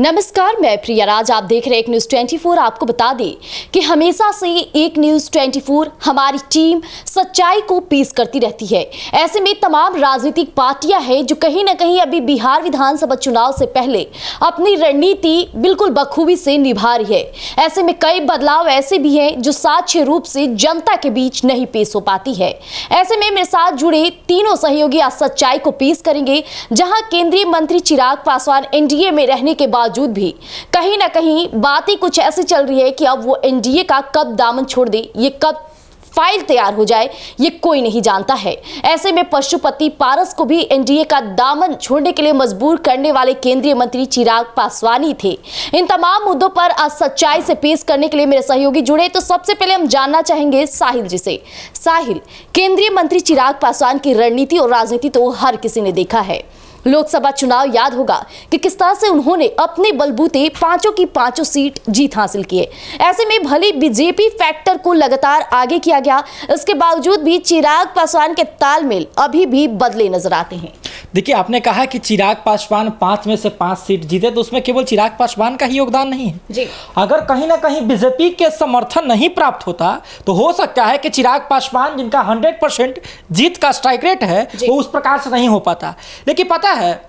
नमस्कार, मैं प्रिया राज। आप देख रहे हैं एक न्यूज़ 24। आपको बता दें कि हमेशा से एक न्यूज़ 24 हमारी टीम सच्चाई को पेश करती रहती है। ऐसे में तमाम राजनीतिक पार्टियां हैं जो कहीं ना कहीं अभी बिहार विधानसभा चुनाव से पहले अपनी रणनीति बिल्कुल बखूबी से निभा रही है। ऐसे में कई बदलाव ऐसे भी हैं जो साक्ष्य रूप से जनता के बीच नहीं पेश हो पाती है। ऐसे में मेरे साथ जुड़े तीनों सहयोगी आज सच्चाई को पेश करेंगे, जहां केंद्रीय मंत्री चिराग पासवान एनडीए में रहने के बावजूद भी कहीं ना कहीं बातें कुछ ऐसी चल रही है कि अब वो एनडीए का कब दामन छोड़ दे, ये कब फाइल तैयार हो जाए, ये कोई नहीं जानता है। ऐसे में पशुपति पारस को भी एनडीए का दामन छोड़ने के लिए मजबूर करने वाले केंद्रीय मंत्री चिराग पासवान ही थे। इन तमाम मुद्दों पर आज सच्चाई से पेश करने के लिए मेरे सहयोगी जुड़े। तो सबसे पहले हम जानना चाहेंगे साहिल जी से। साहिल, केंद्रीय मंत्री चिराग पासवान की रणनीति और राजनीति तो हर किसी ने देखा है। लोकसभा चुनाव याद होगा कि किस तरह से उन्होंने अपने बलबूते पांचों की पांचों सीट जीत हासिल किए। ऐसे में भले बीजेपी फैक्टर को लगातार आगे किया गया, इसके बावजूद भी चिराग पासवान के तालमेल अभी भी बदले नजर आते हैं। देखिए, आपने कहा कि चिराग पासवान 5 में से 5 सीट जीते, तो उसमें केवल चिराग पासवान का ही योगदान नहीं है जी। अगर कहीं ना कहीं बीजेपी के समर्थन नहीं प्राप्त होता तो हो सकता है कि चिराग पासवान, जिनका 100% जीत का स्ट्राइक रेट है, वो उस प्रकार से नहीं हो पाता। लेकिन पता है,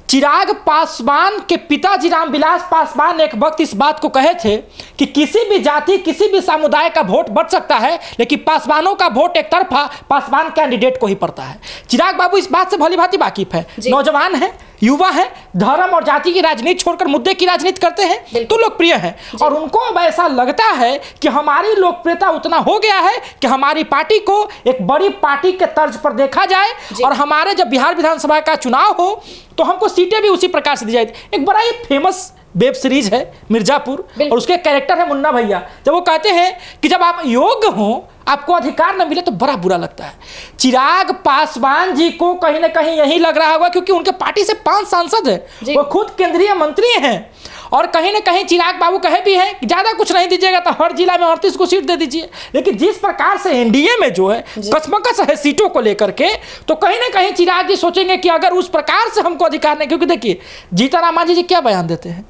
चिराग पासवान के पिताजी रामविलास पासवान एक वक्त इस बात को कहे थे कि किसी भी जाति, किसी भी समुदाय का वोट बढ़ सकता है, लेकिन पासवानों का वोट एक तरफा पासवान कैंडिडेट को ही पड़ता है। चिराग बाबू इस बात से भली भांति वाकिफ है। नौजवान है, युवा है, धर्म और जाति की राजनीति छोड़कर मुद्दे की राजनीति करते हैं तो लोकप्रिय है। और उनको अब ऐसा लगता है कि हमारी लोकप्रियता उतना हो गया है कि हमारी पार्टी को एक बड़ी पार्टी के तर्ज पर देखा जाए, और हमारे जब बिहार विधानसभा का चुनाव हो तो हमको सीटें भी उसी प्रकार से दी जाए। एक बड़ा ही फेमस वेब सीरीज है मिर्जापुर, और उसके कैरेक्टर है मुन्ना भैया। जब वो कहते हैं कि जब आप योग्य हो, आपको अधिकार न मिले तो बड़ा बुरा लगता है। चिराग पासवान जी को कहीं ना कहीं यही लग रहा होगा, क्योंकि उनके पार्टी से 5 सांसद है, वो खुद केंद्रीय मंत्री हैं, और कहीं ना कहीं चिराग बाबू कहे भी हैं कि ज्यादा कुछ नहीं दीजिएगा तो हर जिला में 38 को सीट दे दीजिए। लेकिन जिस प्रकार से एनडीए में जो है कसमकस है सीटों को लेकर के, तो कहीं ना कहीं चिराग जी सोचेंगे कि अगर उस प्रकार से हमको अधिकार नहीं, क्योंकि देखिए जीतन राम जी क्या बयान देते हैं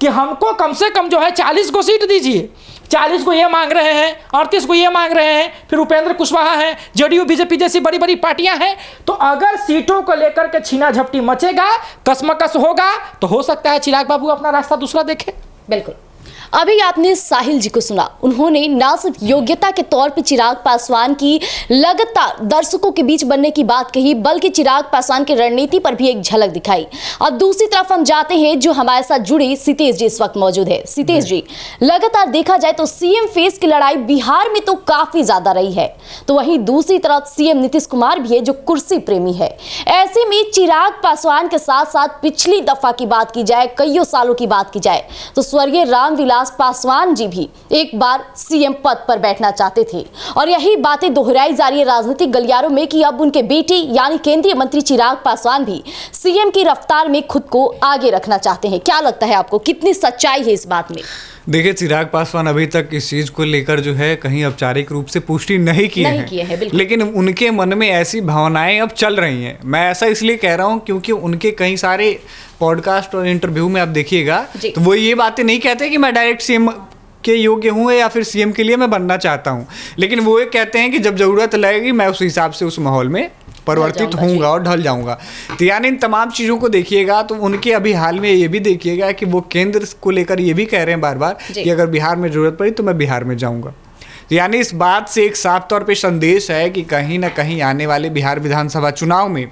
कि हमको कम से कम जो है 40 को सीट दीजिए। 40 को ये मांग रहे हैं, 38 को ये मांग रहे हैं, फिर उपेंद्र कुशवाहा हैं, जेडीयू बीजेपी जैसी बड़ी बड़ी पार्टियां हैं। तो अगर सीटों को लेकर के छीना झपटी मचेगा, कसमकस होगा, तो हो सकता है चिराग बाबू अपना रास्ता दूसरा देखें। बिल्कुल। अभी आपने साहिल जी को सुना, उन्होंने ना सिर्फ योग्यता के तौर पे चिराग पासवान की लगातार दर्शकों के बीच बनने की बात कही, बल्कि चिराग पासवान की रणनीति पर भी एक झलक दिखाई। और दूसरी तरफ हम जाते हैं, जो हमारे साथ जुड़े सितेश जी इस वक्त मौजूद है। सितेश जी, लगातार देखा जाए तो सीएम फेस की लड़ाई बिहार में तो काफी ज्यादा रही है, तो वहीं दूसरी तरफ सीएम नीतीश कुमार भी है जो कुर्सी प्रेमी है। ऐसे में चिराग पासवान के साथ साथ पिछली दफा की बात की जाए, कईयों सालों की बात की जाए, तो स्वर्गीय रामविलास पासवान जी भी एक बार सीएम पद पर बैठना चाहते थे, और यही बातें दोहराई जा रही है राजनीतिक गलियारों में कि अब उनके बेटे यानी केंद्रीय मंत्री चिराग पासवान भी सीएम की रफ्तार में खुद को आगे रखना चाहते हैं। क्या लगता है आपको, कितनी सच्चाई है इस बात में? देखिए, चिराग पासवान अभी तक इस चीज़ को लेकर जो है कहीं औपचारिक रूप से पुष्टि नहीं किए हैं, लेकिन उनके मन में ऐसी भावनाएं अब चल रही हैं। मैं ऐसा इसलिए कह रहा हूं क्योंकि उनके कई सारे पॉडकास्ट और इंटरव्यू में आप देखिएगा तो वो ये बातें नहीं कहते कि मैं डायरेक्ट सीएम के योग्य हूँ या फिर सीएम के लिए मैं बनना चाहता हूँ, लेकिन वो ये कहते हैं कि जब ज़रूरत लगेगी मैं उस हिसाब से उस माहौल में परिवर्तित होऊंगा और ढल जाऊंगा। तो यानी इन तमाम चीज़ों को देखिएगा तो उनके अभी हाल में ये भी देखिएगा कि वो केंद्र को लेकर ये भी कह रहे हैं बार बार कि अगर बिहार में ज़रूरत पड़ी तो मैं बिहार में जाऊंगा। तो यानी इस बात से एक साफ तौर पे संदेश है कि कहीं ना कहीं आने वाले बिहार विधानसभा चुनाव में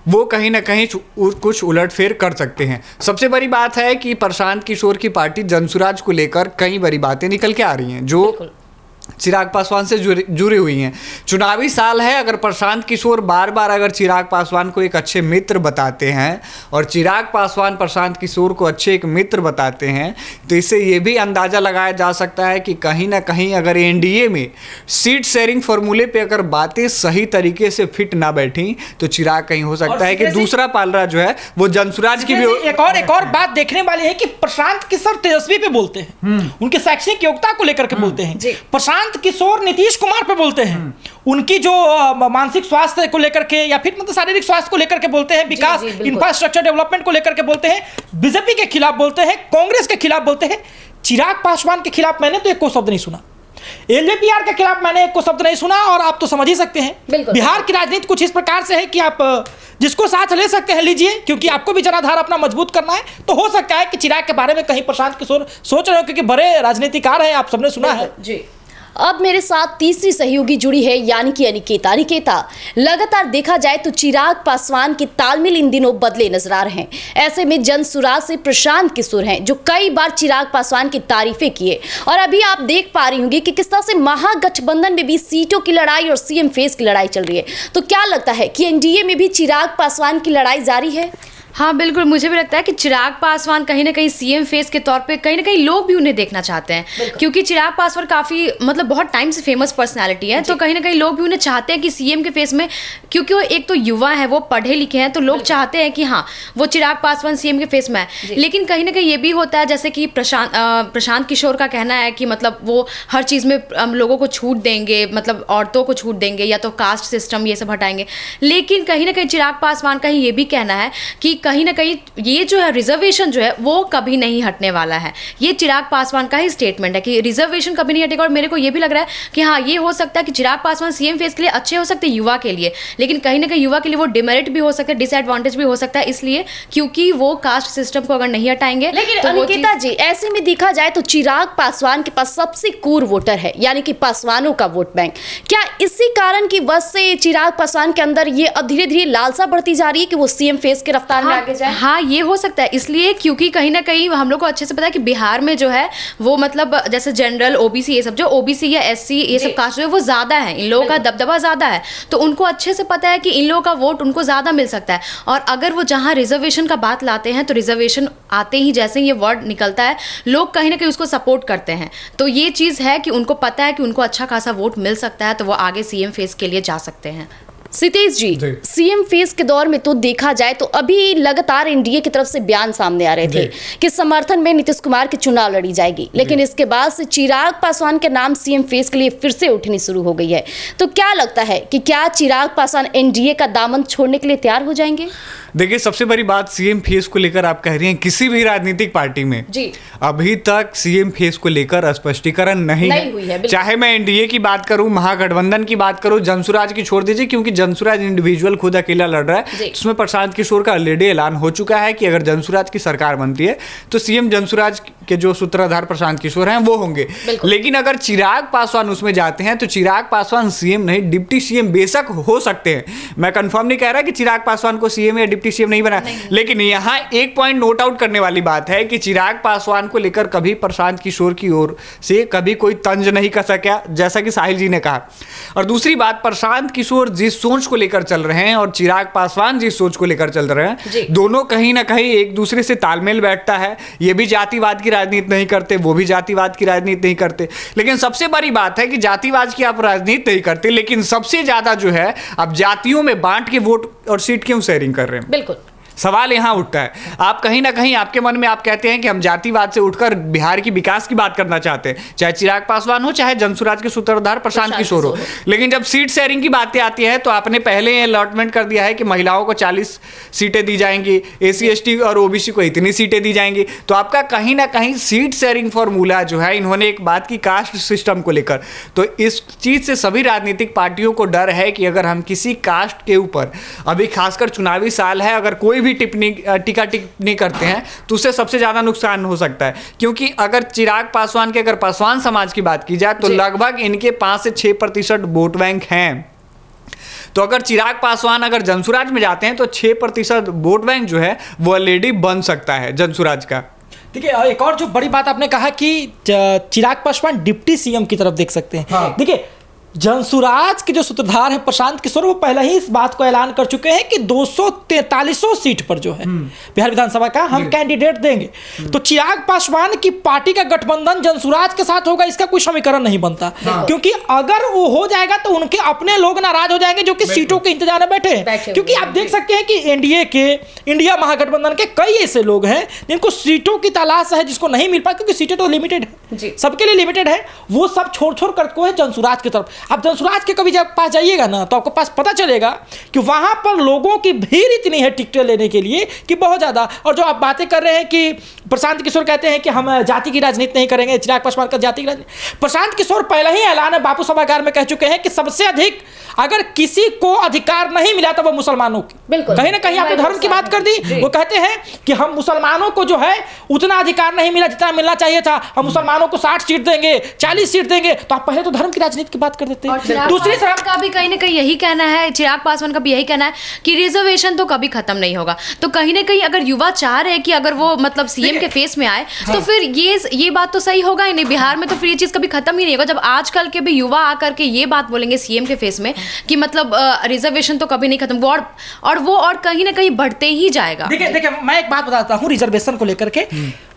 वो कहीं ना कहीं कुछ उलटफेर कर सकते हैं। सबसे बड़ी बात है कि प्रशांत किशोर की पार्टी जनसुराज को लेकर कई बड़ी बातें निकल के आ रही हैं जो चिराग पासवान से जुड़ी हुई हैं। चुनावी साल है, अगर प्रशांत किशोर बार बार अगर चिराग पासवान को एक अच्छे मित्र बताते हैं और चिराग पासवान प्रशांत किशोर को अच्छे एक मित्र बताते हैं, तो इससे ये भी अंदाज़ा लगाया जा सकता है कि कहीं ना कहीं अगर एनडीए में सीट शेयरिंग फॉर्मूले पे अगर बातें सही तरीके से फिट ना बैठी तो चिराग कहीं हो सकता है कि दूसरा पालरा जो है वो जनसुराज की भी। एक और बात देखने वाली है कि प्रशांत किशोर तेजस्वी पे बोलते हैं, उनके शैक्षणिक योग्यता को लेकर के बोलते हैं। प्रशांत प्रशांत किशोर नीतीश कुमार पे बोलते हैं, उनकी जो मानसिक स्वास्थ्य को लेकर के या फिर मतलब शारीरिक स्वास्थ्य को लेकर के बोलते हैं, विकास इंफ्रास्ट्रक्चर डेवलपमेंट को लेकर के बोलते हैं, बीजेपी के खिलाफ बोलते हैं, कांग्रेस के खिलाफ बोलते हैं। चिराग पासवान के खिलाफ मैंने तो एक को शब्द नहीं सुना, एलजेपीआर के खिलाफ मैंने एक को शब्द नहीं सुना। और आप तो समझ ही सकते हैं बिहार की राजनीति कुछ इस प्रकार से है कि आप जिसको साथ ले सकते हैं लीजिए, क्योंकि आपको भी जनाधार अपना मजबूत करना है। तो हो सकता है कि चिराग के बारे में कहीं प्रशांत किशोर सोच रहे हो, क्योंकि बड़े राजनीतिकार हैं, आप सबने सुना है जी। अब मेरे साथ तीसरी सहयोगी जुड़ी है, यानी कि अनिकेता। अनिकेता, लगातार देखा जाए तो चिराग पासवान के तालमेल इन दिनों बदले नजर आ रहे हैं। ऐसे में जनसुराज से प्रशांत किशोर हैं जो कई बार चिराग पासवान की तारीफें किए, और अभी आप देख पा रही होंगी कि किस तरह से महागठबंधन में भी सीटों की लड़ाई और सीएम फेस की लड़ाई चल रही है। तो क्या लगता है कि एनडीए में भी चिराग पासवान की लड़ाई जारी है? हाँ बिल्कुल, मुझे भी लगता है कि चिराग पासवान कहीं ना कहीं सीएम फेस के तौर पे कहीं ना कहीं लोग भी उन्हें देखना चाहते हैं, क्योंकि चिराग पासवान काफ़ी मतलब बहुत टाइम से फेमस पर्सनालिटी है। तो कहीं ना कहीं लोग भी उन्हें चाहते हैं कि सीएम के फेस में, क्योंकि वो एक तो युवा है, वो पढ़े लिखे हैं, तो लोग चाहते हैं कि हाँ वो चिराग पासवान सीएम के फेस में है। लेकिन कहीं ना कहीं ये भी होता है, जैसे कि प्रशांत किशोर का कहना है कि मतलब वो हर चीज़ में लोगों को छूट देंगे, मतलब औरतों को छूट देंगे या तो कास्ट सिस्टम ये सब हटाएंगे। लेकिन कहीं ना कहीं चिराग पासवान का ही ये भी कहना है कि कहीं ना कहीं ये जो है रिजर्वेशन जो है वो कभी नहीं हटने वाला है। ये चिराग पासवान का ही स्टेटमेंट है कि रिजर्वेशन कभी नहीं हटेगा। और मेरे को ये भी लग रहा है कि हाँ ये हो सकता है कि चिराग पासवान सीएम फेस के लिए अच्छे हो सकते हैं युवा के लिए, लेकिन कहीं ना कहीं युवा के लिए वो डिमेरिट भी हो सकता है, डिसएडवांटेज भी हो सकता है, इसलिए क्योंकि वो कास्ट सिस्टम को अगर नहीं हटाएंगे। लेकिन तो अनिकेता जी, ऐसे में देखा जाए तो चिराग पासवान के पास सबसे कोर वोटर है, यानी कि पासवानों का वोट बैंक। क्या इसी कारण की वजह से चिराग पासवान के अंदर ये अब धीरे धीरे लालसा बढ़ती जा रही है कि वो सीएम फेस के रफ्तार में आगे जाए? हाँ ये हो सकता है, इसलिए क्योंकि कहीं ना कहीं हम लोग को अच्छे से पता है कि बिहार में जो है वो मतलब जैसे जनरल ओबीसी ये सब जो ओबीसी या एससी ये सब कास्ट जो है वो ज़्यादा है, इन लोगों का दबदबा ज़्यादा है। तो उनको अच्छे से पता है कि इन लोगों का वोट उनको ज़्यादा मिल सकता है। और अगर वो जहाँ रिजर्वेशन का बात लाते हैं तो रिजर्वेशन आते ही जैसे ये वर्ड निकलता है लोग कहीं ना कहीं उसको सपोर्ट करते हैं। तो ये चीज़ है कि उनको पता है कि उनको अच्छा खासा वोट मिल सकता है, तो वो आगे सीएम फेस के लिए जा सकते हैं। सितेश जी, सीएम फेस के दौर में तो देखा जाए तो अभी लगातार एनडीए की तरफ से बयान सामने आ रहे थे कि समर्थन में नीतीश कुमार की चुनाव लड़ी जाएगी, लेकिन इसके बाद से चिराग पासवान के नाम सीएम फेस के लिए फिर से उठनी शुरू हो गई है। तो क्या लगता है कि क्या चिराग पासवान एनडीए का दामन छोड़ने के लिए तैयार हो जाएंगे? देखिए, सबसे बड़ी बात सीएम फेस को लेकर आप कह रही हैं, किसी भी राजनीतिक पार्टी में जी अभी तक सीएम फेस को लेकर स्पष्टीकरण नहीं है। चाहे मैं एनडीए की बात करूं, महागठबंधन की बात करूं, जनसुराज की छोड़ दीजिए, क्योंकि जनसुराज इंडिविजुअल खुद अकेला लड़ रहा है। उसमें प्रशांत किशोर का ऑलरेडी ऐलान हो चुका है कि अगर जनसुराज की सरकार बनती है तो सीएम जनसुराज के जो सूत्रधार प्रशांत किशोर हैं वो होंगे। लेकिन अगर चिराग पासवान उसमें जाते हैं तो चिराग पासवान सीएम नहीं, डिप्टी सीएम बेशक हो सकते हैं। मैं कंफर्म नहीं कह रहा कि चिराग पासवान को सीएम या डिप्टी सीएम नहीं बना, लेकिन यहाँ एक पॉइंट नोट आउट करने वाली बात है कि चिराग पासवान को लेकर कभी प्रशांत किशोर की ओर से कभी कोई तंज नहीं कसा क्या, जैसा कि साहिल जी ने कहा। और दूसरी बात, प्रशांत किशोर जिस सोच को लेकर चल रहे हैं और चिराग पासवान जिस सोच को लेकर चल रहे हैं, दोनों कहीं ना कहीं एक दूसरे से तालमेल बैठता है। ये भी जातिवाद की राजनीति नहीं करते, वो भी जातिवाद की राजनीति नहीं करते। लेकिन सबसे बड़ी बात है कि जातिवाद की आप राजनीति नहीं करते, लेकिन सबसे ज्यादा जो है आप जातियों में बांट के वोट और सीट क्यों शेयरिंग कर रहे हैं? बिल्कुल सवाल यहां उठता है। आप कहीं ना कहीं आपके मन में आप कहते हैं कि हम जातिवाद से उठकर बिहार की विकास की बात करना चाहते हैं, चाहे चिराग पासवान हो, चाहे जनसुराज के सूत्रधार प्रशांत किशोर हो। लेकिन जब सीट शेयरिंग की बातें आती है तो आपने पहले अलॉटमेंट कर दिया है कि महिलाओं को 40 सीटें दी जाएंगी, एसी एसटी और ओबीसी को इतनी सीटें दी जाएंगी। तो आपका कहीं ना कहीं सीट शेयरिंग फॉर्मूला जो है, इन्होंने एक बात की कास्ट सिस्टम को लेकर, तो इस चीज से सभी राजनीतिक पार्टियों को डर है कि अगर हम किसी कास्ट के ऊपर, अभी खासकर चुनावी साल है, अगर कोई भी टीका टिप्पणी करते हैं तो उससे सबसे ज्यादा नुकसान हो सकता है। क्योंकि अगर चिराग पासवान के, अगर पासवान समाज की बात की जाए तो लगभग इनके 5 से 6% वोट बैंक हैं। तो अगर चिराग पासवान अगर जनसुराज में जाते हैं तो 6% वोट बैंक जो है वो ऑलरेडी बन सकता है जनसुराज का। देखिए, एक और जो बड़ी बात आपने कहा कि चिराग पासवान डिप्टी सीएम की तरफ देख सकते हैं। देखिए, जनसुराज के जो सूत्रधार हैं प्रशांत किशोर, वो पहले ही इस बात को ऐलान कर चुके हैं कि 243 सीट पर जो है बिहार विधानसभा का हम कैंडिडेट देंगे। तो चिराग पासवान की पार्टी का गठबंधन जनसुराज के साथ होगा, इसका कोई समीकरण नहीं बनता। क्योंकि अगर वो हो जाएगा तो उनके अपने लोग नाराज हो जाएंगे जो कि सीटों के इंतजार में बैठे हैं। क्योंकि आप देख सकते हैं कि एनडीए के, इंडिया महागठबंधन के कई ऐसे लोग हैं जिनको सीटों की तलाश है, जिसको नहीं मिल पाए, क्योंकि सीटें तो लिमिटेड है, सबके लिए लिमिटेड है। वो सब छोड़ कर को है जनसुराज की तरफ। आप जनसुराज के कभी जब पास जाइएगा ना, तो आपको पास पता चलेगा कि वहां पर लोगों की भीड़ इतनी है टिकटें लेने के लिए कि बहुत ज्यादा। और जो आप बातें कर रहे हैं कि प्रशांत किशोर कहते हैं कि हम जाति की राजनीति नहीं करेंगे, चिराग पासवान का जाति की राजनीति, प्रशांत किशोर पहले ही ऐलान है बापू सभागार में कह चुके हैं कि सबसे अधिक अगर किसी को अधिकार नहीं मिला तो वो मुसलमानों की। कहीं ना कहीं आपने धर्म की बात कर दी। वो कहते हैं कि हम मुसलमानों को जो है उतना अधिकार नहीं मिला जितना मिलना चाहिए था, हम मुसलमानों को 60 सीट देंगे, 40 सीट देंगे। तो आप पहले तो धर्म की राजनीति की बात कर देते हैं। दूसरी तरफ का भी कहीं ना कहीं यही कहना है, चिराग पासवान का भी यही कहना है कि रिजर्वेशन तो कभी खत्म नहीं होगा। तो कहीं ना कहीं अगर युवा चाह रहे हैं कि अगर वो मतलब सीएम के फेस में आए, तो फिर ये बात तो सही होगा ही नहीं। बिहार में तो फिर ये चीज कभी खत्म ही नहीं होगा। जब आजकल के भी युवा आकर के ये बात बोलेंगे सीएम के फेस में कि मतलब रिजर्वेशन तो कभी नहीं खत्म, और कहीं ना कहीं बढ़ते ही जाएगा। देखिए मैं एक बात बताता हूँ रिजर्वेशन को लेकर के।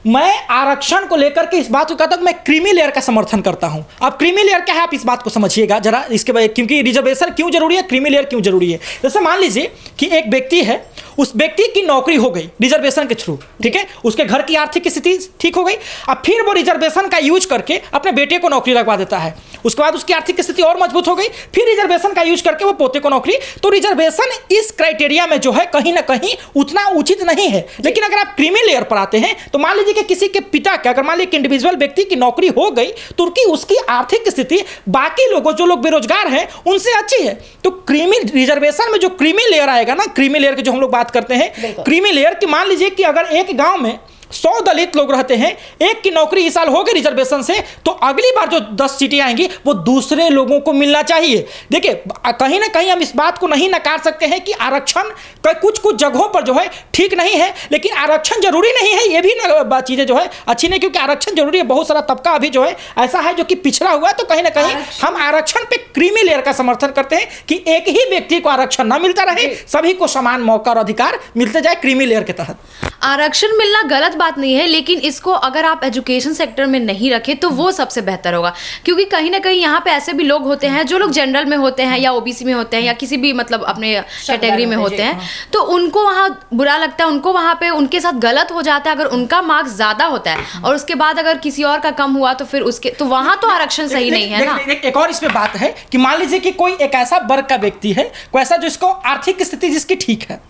मैं आरक्षण को लेकर के इस बात को कहता हूं, मैं क्रीमी लेयर का समर्थन करता हूं। अब क्रीमी लेयर क्या है आप इस बात को समझिएगा जरा इसके बाद, क्योंकि रिजर्वेशन क्यों जरूरी है, क्रीमी लेयर क्यों जरूरी है। जैसे मान लीजिए कि एक व्यक्ति है, उस व्यक्ति की नौकरी हो गई रिजर्वेशन के थ्रू, ठीक है, उसके घर की आर्थिक स्थिति ठीक हो गई। अब फिर वो रिजर्वेशन का यूज करके अपने बेटे को नौकरी लगवा देता है, उसके बाद उसकी आर्थिक स्थिति और मजबूत हो गई, फिर रिजर्वेशन का यूज करके वो पोते को नौकरी। तो रिजर्वेशन इस क्राइटेरिया में जो है कहीं ना कहीं उतना उचित नहीं है। लेकिन अगर आप क्रीमी लेयर पर आते हैं तो मान लीजिए कि किसी के पिता के, अगर मान लीजिए इंडिविजुअल व्यक्ति की नौकरी हो गई तो उसकी आर्थिक स्थिति बाकी लोगों, जो लोग बेरोजगार हैं, उनसे अच्छी है। तो क्रीमी रिजर्वेशन में जो क्रीमी लेयर आएगा ना, क्रीमी लेयर की जो हम लोग बात करते हैं, क्रीमी लेयर की, मान लीजिए कि अगर एक गांव में 100 दलित लोग रहते हैं, एक की नौकरी इस साल हो गई रिजर्वेशन से, तो अगली बार जो 10 सीटें आएंगी वो दूसरे लोगों को मिलना चाहिए। देखिए कहीं ना कहीं हम इस बात को नहीं नकार सकते हैं कि आरक्षण कुछ जगहों पर जो है ठीक नहीं है, लेकिन आरक्षण जरूरी नहीं है, ये भी चीजें जो है अच्छी नहीं, क्योंकि आरक्षण जरूरी है। बहुत सारा तबका अभी जो है ऐसा है जो कि पिछड़ा हुआ है। तो कहीं ना कहीं हम आरक्षण पे क्रीमी लेयर का समर्थन करते हैं कि एक ही व्यक्ति को आरक्षण न मिलता रहे, सभी को समान मौका और अधिकार मिलते जाए क्रीमी लेयर के तहत। आरक्षण मिलना गलत बात नहीं है, लेकिन इसको अगर आप एजुकेशन सेक्टर में नहीं रखें तो वो सबसे बेहतर होगा। क्योंकि कहीं ना कहीं यहाँ पे ऐसे भी लोग होते हैं जो लोग जनरल में होते हैं या ओबीसी में होते हैं या किसी भी मतलब अपने कैटेगरी में होते हैं, तो उनको वहाँ बुरा लगता है, उनको वहाँ पे उनके साथ गलत हो जाता है। अगर उनका मार्क्स ज्यादा होता है और उसके बाद अगर किसी और का कम हुआ तो फिर उसके तो वहाँ तो आरक्षण सही नहीं है ना। एक और इसमें बात है कि मान लीजिए कि कोई एक ऐसा वर्ग का व्यक्ति है, कोई ऐसा जिसको आर्थिक स्थिति जिसकी ठीक है।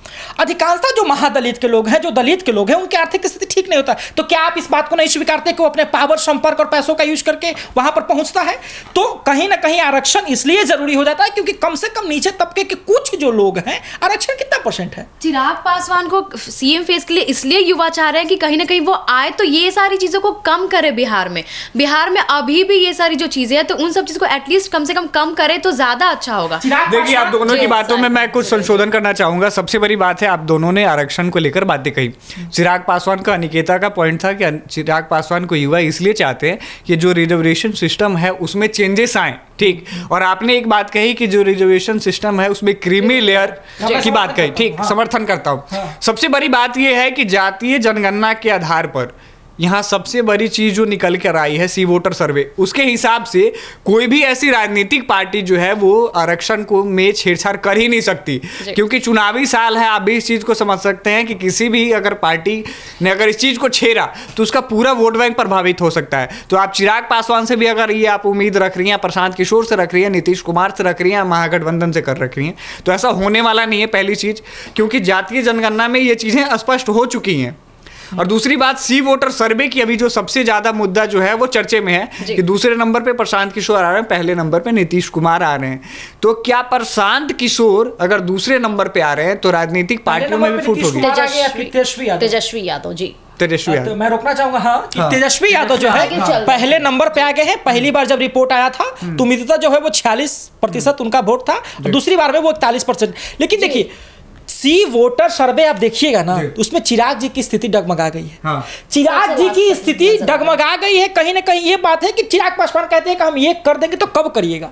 अधिकांशतः जो महादलित के लोग हैं, जो दलित के लोग हैं, उनकी आर्थिक स्थिति ठीक नहीं होता। तो क्या आप इस बात को नहीं स्वीकारते कि वो अपने पावर, संपर्क और पैसों का यूज करके वहां पर पहुंचता है? तो कहीं ना कहीं आरक्षण इसलिए जरूरी हो जाता है क्योंकि कम से कम नीचे तबके के कुछ जो लोग हैं, आरक्षण कितना % है? चिराग पासवान को सीएम फेस के लिए इसलिए युवा चाह रहे हैं कि कहीं ना कहीं वो आए तो ये सारी चीजों को कम करे। बिहार में अभी भी ये सारी जो चीजें हैं, तो उन सब चीजों को एटलीस्ट कम से कम करे तो ज्यादा अच्छा होगा। देखिए आप दोनों की बातों में मैं कुछ संशोधन करना चाहूंगा। सबसे बड़ी बात है, आप दोनों ने आरक्षण को लेकर बातें कही। चिराग पासवान का, अनिकेता का पॉइंट था कि चिराग पासवान को युवा इसलिए चाहते हैं कि जो रिजर्वेशन सिस्टम है उसमें चेंजेस आए, ठीक। और आपने एक बात कही कि जो रिजर्वेशन सिस्टम है उसमें क्रीमी लेयर की बात कही, ठीक, समर्थन करता हूं। सबसे बड़ी बात यह है कि जातीय जनगणना के आधार पर यहाँ सबसे बड़ी चीज जो निकल कर आई है सी वोटर सर्वे, उसके हिसाब से कोई भी ऐसी राजनीतिक पार्टी जो है वो आरक्षण को में छेड़छाड़ कर ही नहीं सकती, क्योंकि चुनावी साल है। आप भी इस चीज को समझ सकते हैं कि किसी भी अगर पार्टी ने अगर इस चीज को छेड़ा तो उसका पूरा वोट बैंक प्रभावित हो सकता है। तो आप चिराग पासवान से भी अगर ये आप उम्मीद रख रही हैं, प्रशांत किशोर से रख रही हैं, नीतीश कुमार से रख रही हैं, महागठबंधन से कर रख रही हैं, तो ऐसा होने वाला नहीं है। पहली चीज, क्योंकि जातीय जनगणना में ये चीजें स्पष्ट हो चुकी हैं। और दूसरी बात, सी वोटर सर्वे की अभी जो सबसे ज्यादा मुद्दा जो है वो चर्चे में है कि दूसरे नंबर पे प्रशांत किशोर आ रहे हैं, पहले नंबर पे नीतीश कुमार आ रहे हैं। तो क्या प्रशांत किशोर अगर दूसरे नंबर पे आ रहे हैं तो राजनीतिक पार्टियों में भी फूट होगी? तेजस्वी यादव जी, तेजस्वी यादव। तो मैं रोकना चाहूंगा कि तेजस्वी यादव जो है पहले नंबर पे आ गए हैं। पहली बार जब रिपोर्ट आया था तो उम्मीदता जो है वो 46% उनका वोट था, दूसरी बार में वो 41%। लेकिन देखिए सी वोटर सर्वे आप देखिएगा ना, उसमें चिराग जी की स्थिति डगमगा गई है। हाँ। चिराग जी की स्थिति डगमगा गई है। कहीं ना कहीं ये बात है कि चिराग पासवान कहते हैं कि हम ये कर देंगे, तो कब करिएगा?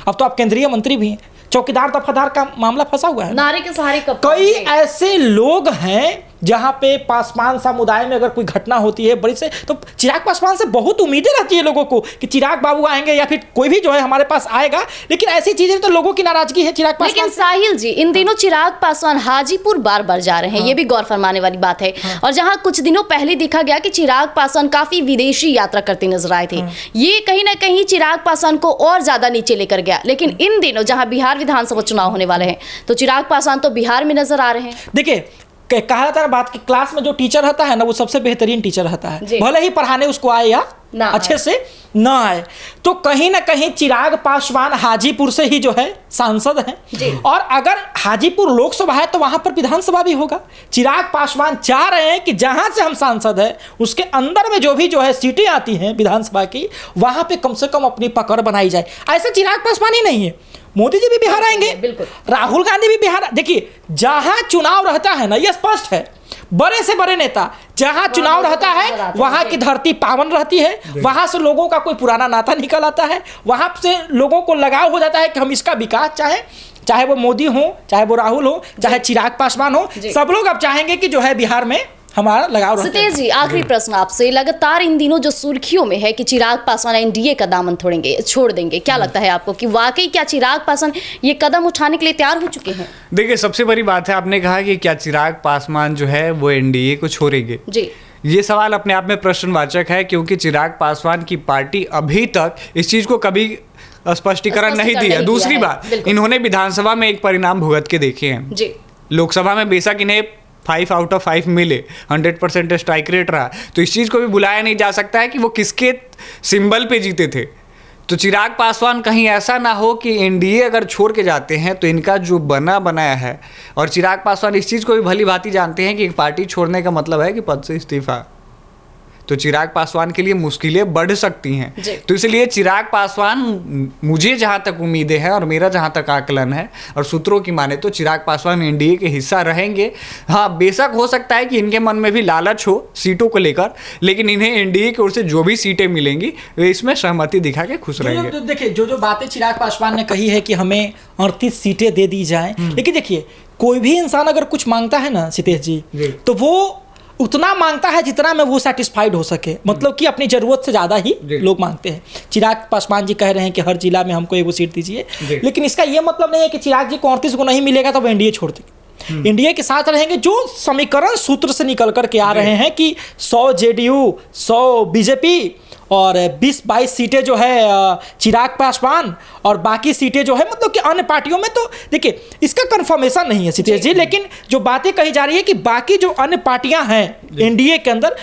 अब तो आप केंद्रीय मंत्री भी हैं, चौकीदार दफादार का मामला फंसा हुआ है, नारे के सहारे कब? कई ऐसे लोग हैं जहां पे पासवान समुदाय में अगर कोई घटना होती है बड़ी से, तो चिराग पासवान से बहुत उम्मीदें रहती है लोगों को कि चिराग बाबू आएंगे या फिर कोई भी जो है हमारे पास आएगा, लेकिन ऐसी चीजें तो लोगों की नाराजगी है चिराग पासवान। लेकिन साहिल जी, इन दिनों चिराग पासवान हाजीपुर बार बार जा रहे हैं, ये भी गौर फरमाने वाली बात है। और जहां कुछ दिनों पहले देखा गया कि चिराग पासवान काफी विदेशी यात्रा करते नजर आए थे, ये कहीं ना कहीं चिराग पासवान को और ज्यादा नीचे लेकर गया। लेकिन इन दिनों जहां बिहार विधानसभा चुनाव होने वाले हैं, तो चिराग पासवान तो बिहार में नजर आ रहे हैं। देखिए, कहा जाता है बात कि क्लास में जो टीचर रहता है ना, वो सबसे बेहतरीन टीचर रहता है, भले ही पढ़ाने उसको आए या ना अच्छे से ना आए। तो कहीं ना कहीं चिराग पासवान हाजीपुर से ही जो है सांसद हैं, और अगर हाजीपुर लोकसभा है तो वहां पर विधानसभा भी होगा। चिराग पासवान चाह रहे हैं कि जहां से हम सांसद हैं उसके अंदर में जो है सीटें आती हैं विधानसभा की, वहां पे कम से कम अपनी पकड़ बनाई जाए। ऐसा चिराग पासवान ही नहीं है, मोदी जी भी बिहार आएंगे, राहुल गांधी भी बिहार। देखिए, जहां चुनाव रहता है ना, यह स्पष्ट है, बड़े से बड़े नेता जहां चुनाव रहता है वहां की धरती पावन रहती है, वहां से लोगों का कोई पुराना नाता निकल आता है, वहां से लोगों को लगाव हो जाता है कि हम इसका विकास चाहे वो मोदी हो, चाहे वो राहुल हो, चाहे चिराग पासवान हो, सब लोग अब चाहेंगे कि जो है बिहार में हमारा लगाव। सतेज जी, आखिरी प्रश्न आपसे, लगातार इन दिनों जो सुर्खियों में है कि चिराग पासवान एनडीए का दामन छोड़ देंगे, क्या लगता है आपको कि वाकई क्या चिराग पासवान ये कदम उठाने के लिए तैयार हो चुके हैं? देखिए, सबसे बड़ी बात है, आपने कहा कि क्या चिराग पासवान जो है वो एनडीए को छोड़ेंगे जी। ये सवाल अपने आप में प्रश्नवाचक है, क्योंकि चिराग पासवान की पार्टी अभी तक इस चीज को कभी स्पष्टीकरण नहीं दिया। दूसरी बात, इन्होंने विधानसभा में एक परिणाम भुगत के देखे हैं जी। लोकसभा में बेशक इन्हें 5 आउट ऑफ 5 मिले, 100% स्ट्राइक रेट रहा, तो इस चीज़ को भी भुलाया नहीं जा सकता है कि वो किसके सिंबल पे जीते थे। तो चिराग पासवान कहीं ऐसा ना हो कि एनडीए अगर छोड़ के जाते हैं तो इनका जो बनाया है, और चिराग पासवान इस चीज़ को भी भली भांति जानते हैं कि एक पार्टी छोड़ने का मतलब है कि पद से इस्तीफा, तो चिराग पासवान के लिए मुश्किलें बढ़ सकती हैं। तो इसलिए चिराग पासवान, मुझे जहां तक उम्मीदें हैं और मेरा जहां तक आकलन है और सूत्रों की माने, तो चिराग पासवान एनडीए के हिस्सा रहेंगे। हाँ, बेशक हो सकता है कि इनके मन में भी लालच हो सीटों को लेकर, लेकिन इन्हें एनडीए की ओर से जो भी सीटें मिलेंगी वे इसमें सहमति दिखा के खुश रहेंगे। देखिए, जो बातें चिराग पासवान ने कही है कि हमें 38 सीटें दे दी जाएं, लेकिन देखिए, कोई भी इंसान अगर कुछ मांगता है ना सितेश जी, तो वो उतना मांगता है जितना में वो सेटिस्फाइड हो सके, मतलब कि अपनी जरूरत से ज़्यादा ही लोग मांगते हैं। चिराग पासवान जी कह रहे हैं कि हर जिला में हमको एगो सीट दीजिए, लेकिन इसका ये मतलब नहीं है कि चिराग जी को 38 को नहीं मिलेगा तो वो एनडीए छोड़ देंगे। एनडीए के साथ रहेंगे। जो समीकरण सूत्र से निकल कर के आ रहे हैं कि 100 जेडीयू, 100 बीजेपी और 20-22 सीटें जो है चिराग पासवान और बाकी सीटें जो है मतलब कि अन्य पार्टियों में, तो देखिए इसका कंफर्मेशन नहीं है सीतेश जी, लेकिन जो बातें कही जा रही है कि बाकी जो अन्य पार्टियां हैं एनडीए के अंदर,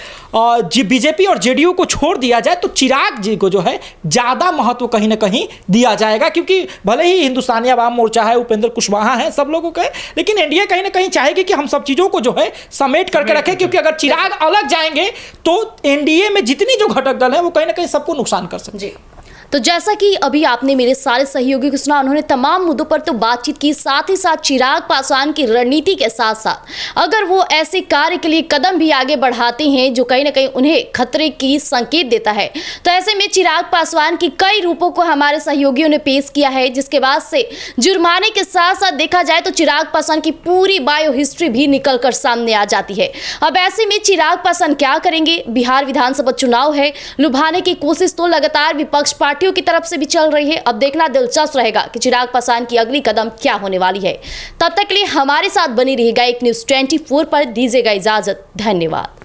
बीजेपी और जेडीयू को छोड़ दिया जाए तो चिराग जी को जो है ज़्यादा महत्व कहीं ना कहीं दिया जाएगा, क्योंकि भले ही हिंदुस्तानी अवाम मोर्चा है, उपेंद्र कुशवाहा है, सब लोगों के, लेकिन एनडीए कहीं ना कहीं चाहेगी कि हम सब चीज़ों को जो है समेट करके रखें, क्योंकि अगर चिराग अलग जाएंगे तो एनडीए में जितनी जो घटक दल है वो कहीं ना कहीं सबको नुकसान कर सकते हैं। तो जैसा कि अभी आपने मेरे सारे सहयोगी को सुना, उन्होंने तमाम मुद्दों पर तो बातचीत की, साथ ही साथ चिराग पासवान की रणनीति के साथ साथ अगर वो ऐसे कार्य के लिए कदम भी आगे बढ़ाते हैं जो कहीं ना कहीं उन्हें खतरे की संकेत देता है, तो ऐसे में चिराग पासवान की कई रूपों को हमारे सहयोगियों ने पेश किया है, जिसके बाद से जुर्माने के साथ साथ देखा जाए तो चिराग पासवान की पूरी बायो हिस्ट्री भी निकल कर सामने आ जाती है। अब ऐसे में चिराग पासवान क्या करेंगे? बिहार विधानसभा चुनाव है, लुभाने की कोशिश तो लगातार विपक्ष पार्टियों की तरफ से भी चल रही है। अब देखना दिलचस्प रहेगा कि चिराग पासवान की अगली कदम क्या होने वाली है। तब तक के लिए हमारे साथ बनी रहिएगा एक न्यूज़ 24 पर। दीजिएगा इजाजत, धन्यवाद।